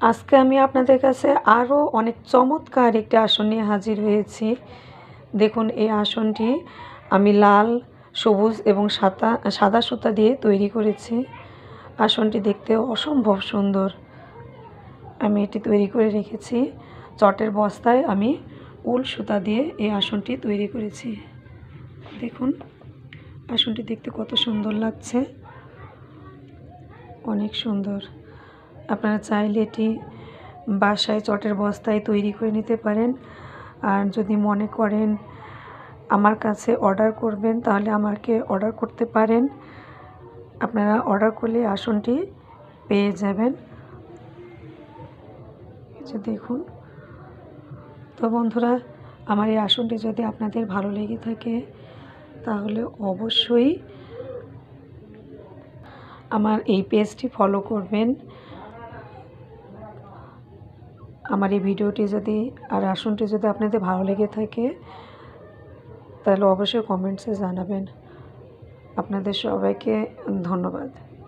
আজকে আমি আপনাদের কাছে আরও অনেক চমৎকার একটি আসন নিয়ে হাজির হয়েছি। দেখুন এই আসনটি আমি লাল, সবুজ এবং সাদা সুতা দিয়ে তৈরি করেছি। আসনটি দেখতে অসম্ভব সুন্দর। আমি এটি তৈরি করে রেখেছি। চটের বস্তায় আমি উল সুতা দিয়ে এই আসনটি তৈরি করেছি। দেখুন আসনটি দেখতে কত সুন্দর লাগছে, অনেক সুন্দর। আপনারা চাইলে এটি বাসায় চটের বস্তায় তৈরি করে নিতে পারেন। আর যদি মনে করেন আমার কাছে অর্ডার করবেন, তাহলে আমাকে অর্ডার করতে পারেন। আপনারা অর্ডার করলে আসনটি পেয়ে যাবেন। দেখুন তো বন্ধুরা, আমার এই আসনটি যদি আপনাদের ভালো লেগে থাকে তাহলে অবশ্যই আমার এই পেজটি ফলো করবেন। আমার এই ভিডিওটি আর আসনটি যদি আপনাদের ভালো লেগে থাকে তাহলে অবশ্যই কমেন্টসে জানাবেন। আপনাদের সবাইকে ধন্যবাদ।